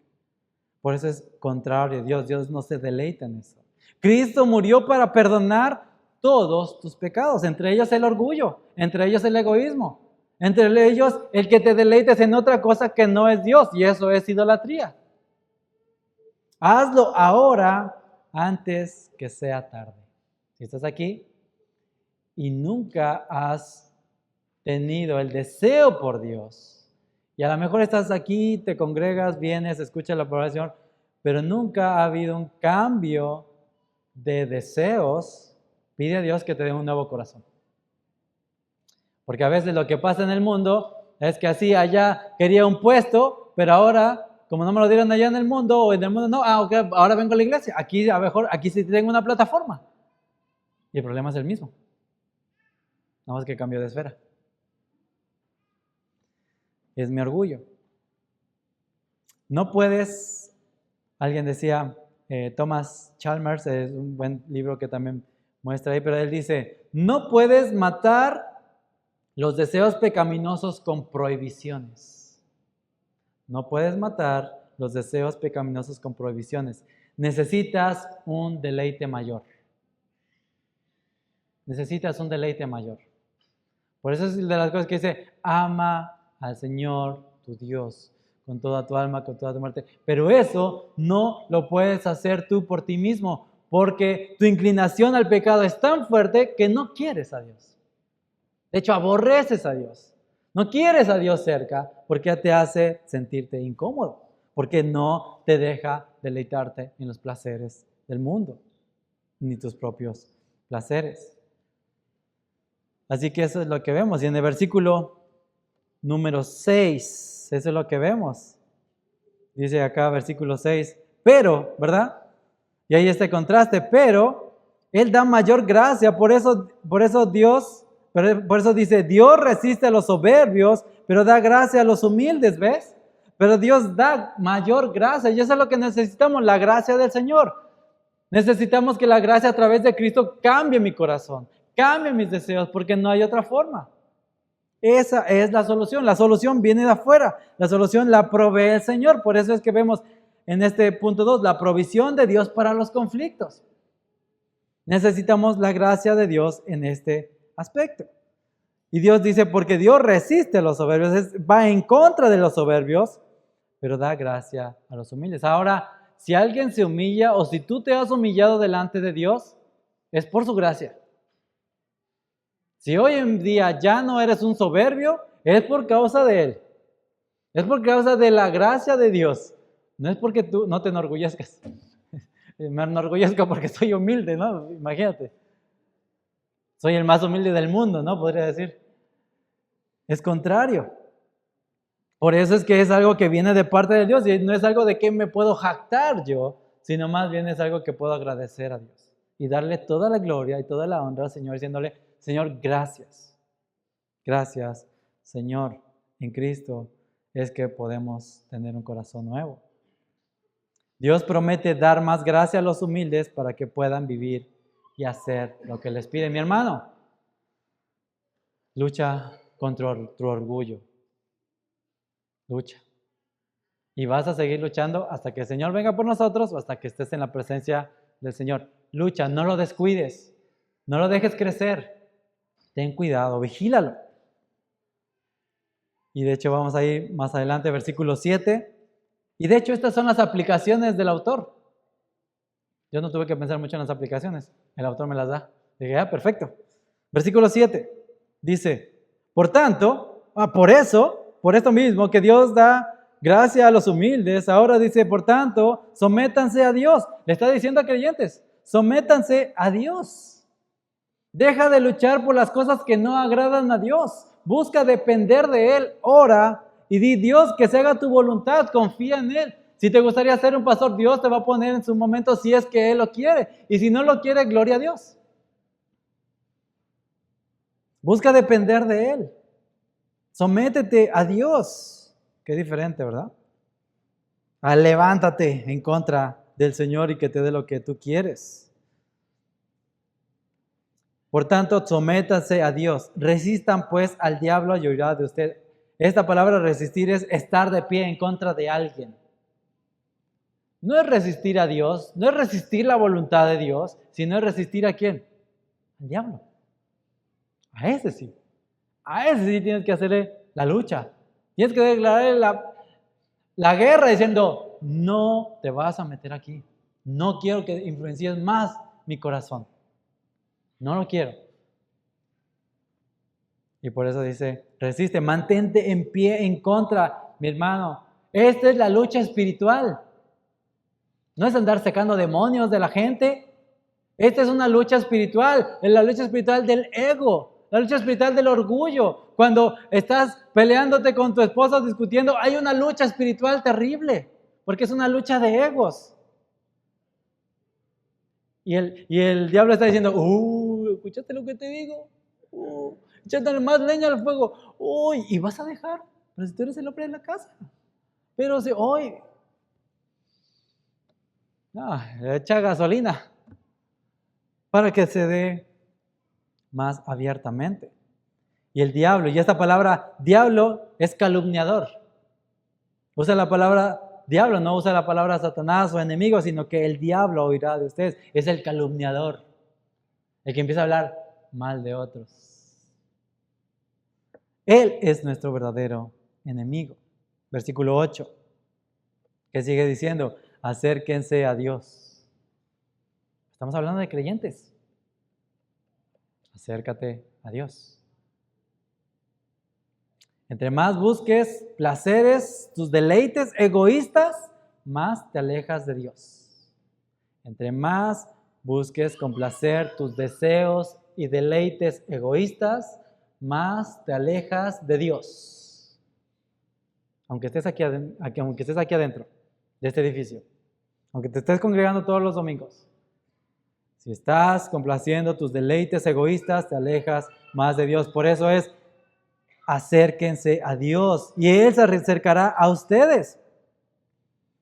Por eso es contrario a Dios. Dios no se deleita en eso. Cristo murió para perdonar todos tus pecados, entre ellos el orgullo, entre ellos el egoísmo, entre ellos el que te deleites en otra cosa que no es Dios, y eso es idolatría. Hazlo ahora antes que sea tarde. Si estás aquí y nunca has tenido el deseo por Dios, y a lo mejor estás aquí, te congregas, vienes, escuchas la palabra del Señor, pero nunca ha habido un cambio de deseos, pide a Dios que te dé un nuevo corazón. Porque a veces lo que pasa en el mundo es que así allá quería un puesto, pero ahora, como no me lo dieron allá en el mundo, o en el mundo no, okay, ahora vengo a la iglesia, aquí a lo mejor, aquí sí tengo una plataforma. Y el problema es el mismo. Nada más que cambio de esfera. Es mi orgullo. No puedes, alguien decía, Thomas Chalmers, es un buen libro que también muestra ahí, pero él dice, no puedes matar los deseos pecaminosos con prohibiciones. No puedes matar los deseos pecaminosos con prohibiciones. Necesitas un deleite mayor. Necesitas un deleite mayor. Por eso es de las cosas que dice, ama al Señor tu Dios con toda tu alma, con toda tu mente. Pero eso no lo puedes hacer tú por ti mismo, porque tu inclinación al pecado es tan fuerte que no quieres a Dios. De hecho, aborreces a Dios. No quieres a Dios cerca porque te hace sentirte incómodo, porque no te deja deleitarte en los placeres del mundo, ni tus propios placeres. Así que eso es lo que vemos. Y en el versículo número 6, eso es lo que vemos. Dice acá, versículo 6, pero, ¿verdad? Y ahí este contraste, pero Él da mayor gracia, por eso dice, Dios resiste a los soberbios, pero da gracia a los humildes, ¿ves? Pero Dios da mayor gracia, y eso es lo que necesitamos, la gracia del Señor. Necesitamos que la gracia a través de Cristo cambie mi corazón, cambie mis deseos, porque no hay otra forma. Esa es la solución viene de afuera, la solución la provee el Señor, por eso es que vemos en este punto 2, la provisión de Dios para los conflictos. Necesitamos la gracia de Dios en este aspecto. Y Dios dice, porque Dios resiste a los soberbios, va en contra de los soberbios, pero da gracia a los humildes. Ahora, si alguien se humilla o si tú te has humillado delante de Dios, es por su gracia. Si hoy en día ya no eres un soberbio, es por causa de Él. Es por causa de la gracia de Dios. No es porque tú no te enorgullezcas. Me enorgullezco porque soy humilde, ¿no? Imagínate. Soy el más humilde del mundo, ¿no? Podría decir. Es contrario. Por eso es que es algo que viene de parte de Dios y no es algo de que me puedo jactar yo, sino más bien es algo que puedo agradecer a Dios y darle toda la gloria y toda la honra al Señor, diciéndole, Señor, gracias. Gracias, Señor, en Cristo es que podemos tener un corazón nuevo. Dios promete dar más gracia a los humildes para que puedan vivir y hacer lo que les pide. Mi hermano, lucha contra tu orgullo. Lucha. Y vas a seguir luchando hasta que el Señor venga por nosotros o hasta que estés en la presencia del Señor. Lucha, no lo descuides. No lo dejes crecer. Ten cuidado, vigílalo. Y de hecho vamos a ir más adelante, versículo 7. Y de hecho estas son las aplicaciones del autor. Yo no tuve que pensar mucho en las aplicaciones. El autor me las da. Dije, perfecto. Versículo 7 dice, por tanto, por esto mismo que Dios da gracia a los humildes, ahora dice, por tanto, sométanse a Dios. Le está diciendo a creyentes, sométanse a Dios. Deja de luchar por las cosas que no agradan a Dios. Busca depender de Él, ora y di, Dios, que se haga tu voluntad, confía en Él. Si te gustaría ser un pastor, Dios te va a poner en su momento si es que Él lo quiere. Y si no lo quiere, gloria a Dios. Busca depender de Él. Sométete a Dios. Qué diferente, ¿verdad? Levántate en contra del Señor y que te dé lo que tú quieres. Por tanto, sométanse a Dios. Resistan pues al diablo y huirá de usted. Esta palabra resistir es estar de pie en contra de alguien. No es resistir a Dios, no es resistir la voluntad de Dios, sino es resistir ¿a quién? Al diablo. A ese sí. A ese sí tienes que hacerle la lucha. Tienes que declararle la guerra diciendo, no te vas a meter aquí. No quiero que influencies más mi corazón. No lo quiero. Y por eso dice, resiste, mantente en pie en contra, mi hermano. Esta es la lucha espiritual. No es andar sacando demonios de la gente. Esta es una lucha espiritual, es la lucha espiritual del ego, la lucha espiritual del orgullo. Cuando estás peleándote con tu esposa, discutiendo, hay una lucha espiritual terrible, porque es una lucha de egos. Y el diablo está diciendo, ¿escuchaste lo que te digo? Échate más leña al fuego. Y vas a dejar, pero si tú eres el hombre de la casa. Pero si hoy, echa gasolina. para que se dé más abiertamente. Y el diablo, y esta palabra diablo es calumniador. Usa la palabra diablo, no usa la palabra Satanás o enemigo, sino que el diablo oirá de ustedes. Es el calumniador, el que empieza a hablar mal de otros. Él es nuestro verdadero enemigo. Versículo 8, que sigue diciendo, acérquense a Dios. Estamos hablando de creyentes. Acércate a Dios. Entre más busques placeres, tus deleites egoístas, más te alejas de Dios. Entre más busques complacer tus deseos y deleites egoístas, más te alejas de Dios. Aunque estés aquí adentro de este edificio, aunque te estés congregando todos los domingos, si estás complaciendo tus deleites egoístas, te alejas más de Dios. Por eso es, acérquense a Dios y Él se acercará a ustedes.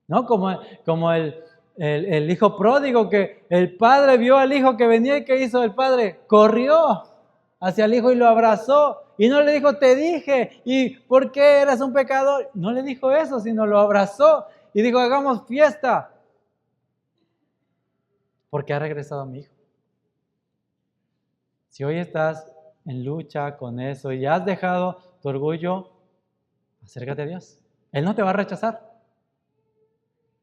¿No? Como el hijo pródigo, que el padre vio al hijo que venía y ¿qué hizo el padre? Corrió hacia el hijo y lo abrazó. Y no le dijo, te dije, ¿y por qué eras un pecador? No le dijo eso, sino lo abrazó y dijo, hagamos fiesta, porque ha regresado mi hijo. Si hoy estás en lucha con eso y has dejado tu orgullo, acércate a Dios. Él no te va a rechazar.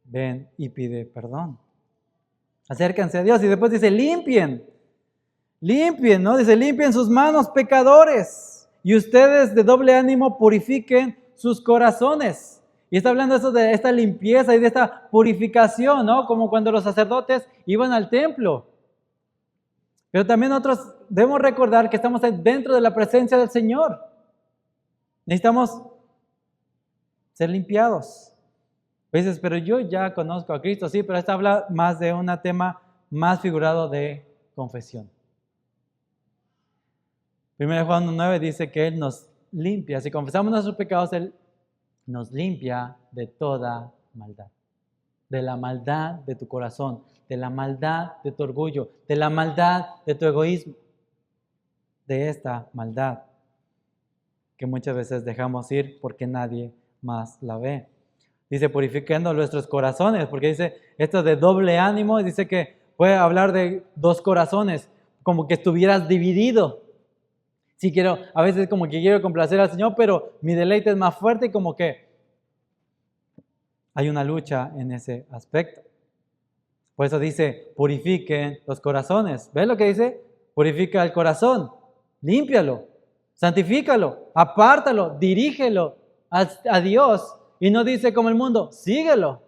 Ven y pide perdón. Acérquense a Dios y después dice, limpien, ¿no? Dice, limpien sus manos, pecadores, y ustedes de doble ánimo purifiquen sus corazones. Y está hablando eso de esta limpieza y de esta purificación, ¿no? Como cuando los sacerdotes iban al templo. Pero también nosotros debemos recordar que estamos dentro de la presencia del Señor. Necesitamos ser limpiados. Dices, pero yo ya conozco a Cristo, sí, pero esta habla más de un tema más figurado de confesión. 1 Juan 1:9 dice que Él nos limpia. Si confesamos nuestros pecados, Él nos limpia de toda maldad. De la maldad de tu corazón, de la maldad de tu orgullo, de la maldad de tu egoísmo, de esta maldad que muchas veces dejamos ir porque nadie más la ve. Dice, purificando nuestros corazones, porque dice esto de doble ánimo, dice que puede hablar de dos corazones, como que estuvieras dividido. Sí, a veces como que quiero complacer al Señor, pero mi deleite es más fuerte y como que hay una lucha en ese aspecto. Por eso dice, purifiquen los corazones. ¿Ves lo que dice? Purifica el corazón, límpialo, santifícalo, apártalo, dirígelo a Dios. Y no dice como el mundo, síguelo,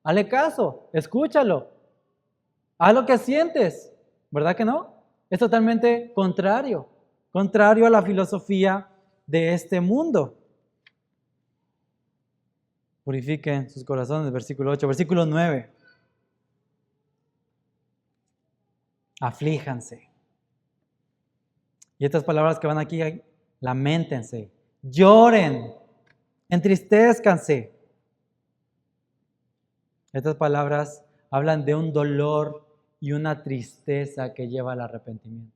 hazle caso, escúchalo, haz lo que sientes. ¿Verdad que no? Es totalmente contrario a la filosofía de este mundo. Purifiquen sus corazones, versículo 8. Versículo 9. Aflíjanse. Y estas palabras que van aquí, lamentense, lloren, entristezcanse. Estas palabras hablan de un dolor y una tristeza que lleva al arrepentimiento.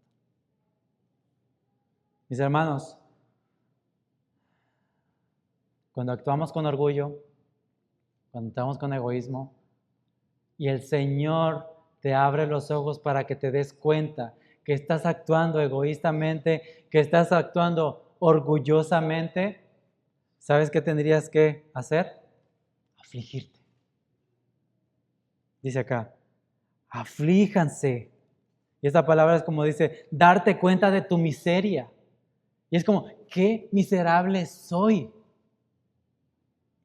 Mis hermanos, cuando actuamos con orgullo, cuando actuamos con egoísmo, y el Señor te abre los ojos para que te des cuenta que estás actuando egoístamente, que estás actuando orgullosamente, ¿sabes qué tendrías que hacer? Afligirte. Dice acá, aflíjanse. Y esta palabra es como dice, darte cuenta de tu miseria. Y es como, qué miserable soy.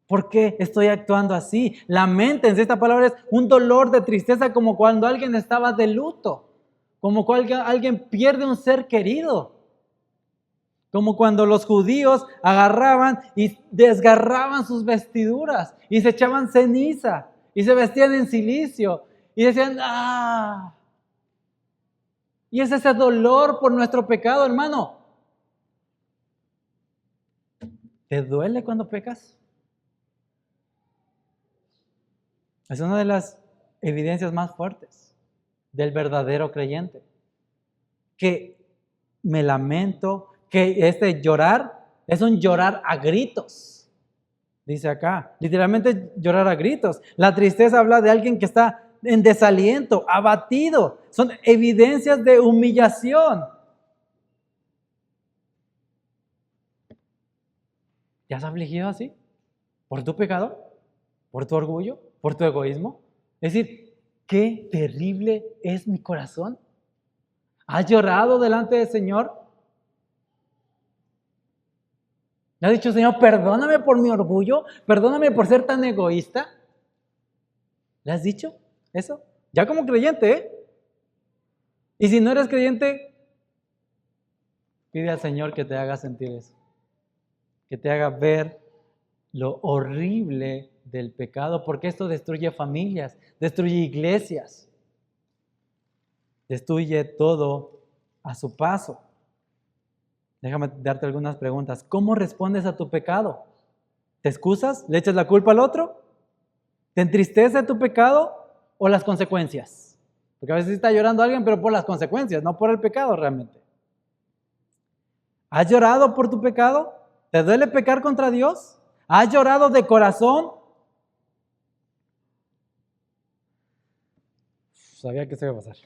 ¿Por qué estoy actuando así? Lamentense. Esta palabra es un dolor de tristeza, como cuando alguien estaba de luto, como cuando alguien pierde un ser querido, como cuando los judíos agarraban y desgarraban sus vestiduras y se echaban ceniza y se vestían en cilicio y decían, ¡ah! Y es ese dolor por nuestro pecado, hermano. ¿Te duele cuando pecas? Es una de las evidencias más fuertes. del verdadero creyente. Que me lamento, que este llorar es un llorar a gritos. Dice acá, literalmente llorar a gritos. La tristeza habla de alguien que está en desaliento, abatido. Son evidencias de humillación. ¿Te has afligido así? ¿Por tu pecado? ¿Por tu orgullo? ¿Por tu egoísmo? Es decir, qué terrible es mi corazón. ¿Has llorado delante del Señor? ¿Le has dicho, Señor, perdóname por mi orgullo? ¿Perdóname por ser tan egoísta? ¿Le has dicho eso? Ya como creyente, ¿eh? Y si no eres creyente, pide al Señor que te haga sentir eso. Que te haga ver lo horrible del pecado, porque esto destruye familias, destruye iglesias, destruye todo a su paso. Déjame darte algunas preguntas. ¿Cómo respondes a tu pecado? ¿Te excusas? ¿Le echas la culpa al otro? ¿Te entristece tu pecado o las consecuencias? Porque a veces está llorando alguien, pero por las consecuencias, no por el pecado realmente. ¿Has llorado por tu pecado? ¿Te duele pecar contra Dios? ¿Has llorado de corazón? Sabía que se iba a pasar.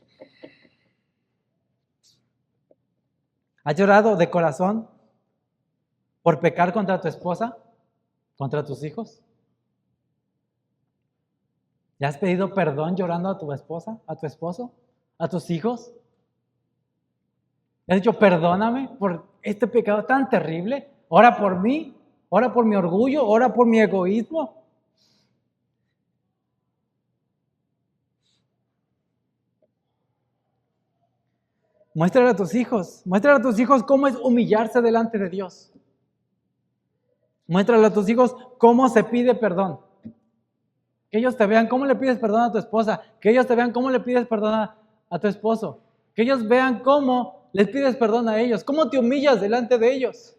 ¿Has llorado de corazón por pecar contra tu esposa? ¿Contra tus hijos? ¿Ya has pedido perdón llorando a tu esposa, a tu esposo, a tus hijos? ¿Le has dicho perdóname por este pecado tan terrible? Ora por mí, ora por mi orgullo, ora por mi egoísmo. Muéstrale a tus hijos cómo es humillarse delante de Dios. Muéstrale a tus hijos cómo se pide perdón. Que ellos te vean cómo le pides perdón a tu esposa, que ellos te vean cómo le pides perdón a tu esposo, que ellos vean cómo les pides perdón a ellos, cómo te humillas delante de ellos.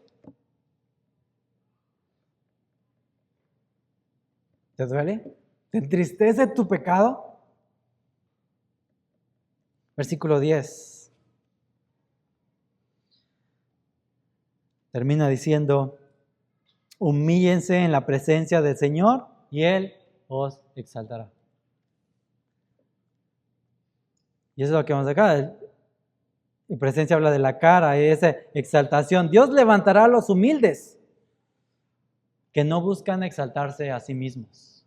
¿Te duele? ¿Te entristece tu pecado? Versículo 10. Termina diciendo, humíllense en la presencia del Señor y Él os exaltará. Y eso es lo que vamos acá. La presencia habla de la cara, esa exaltación. Dios levantará a los humildes que no buscan exaltarse a sí mismos.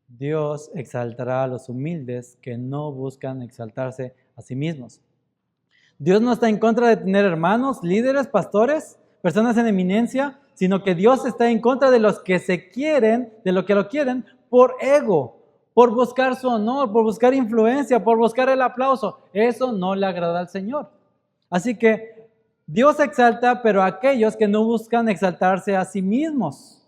Dios exaltará a los humildes que no buscan exaltarse a sí mismos. Dios no está en contra de tener hermanos, líderes, pastores, personas en eminencia, sino que Dios está en contra de los que se quieren, de lo que lo quieren, por ego, por buscar su honor, por buscar influencia, por buscar el aplauso. Eso no le agrada al Señor. Así que Dios exalta, pero a aquellos que no buscan exaltarse a sí mismos.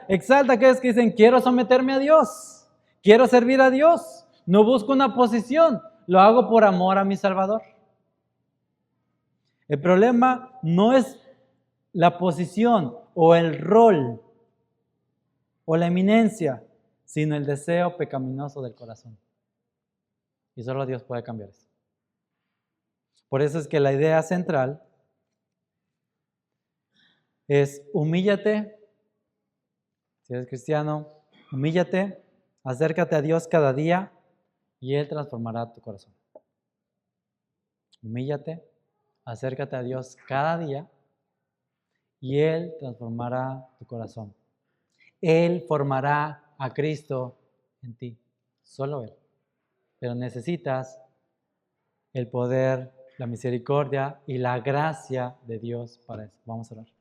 Exalta a aquellos que dicen, quiero someterme a Dios, quiero servir a Dios, no busco una posición, lo hago por amor a mi Salvador. El problema no es la posición o el rol o la eminencia, sino el deseo pecaminoso del corazón. Y solo Dios puede cambiar eso. Por eso es que la idea central es humíllate, si eres cristiano, humíllate, acércate a Dios cada día y Él transformará tu corazón. Humíllate, acércate a Dios cada día y Él transformará tu corazón. Él formará a Cristo en ti, solo Él. Pero necesitas el poder, la misericordia y la gracia de Dios para eso. Vamos a orar.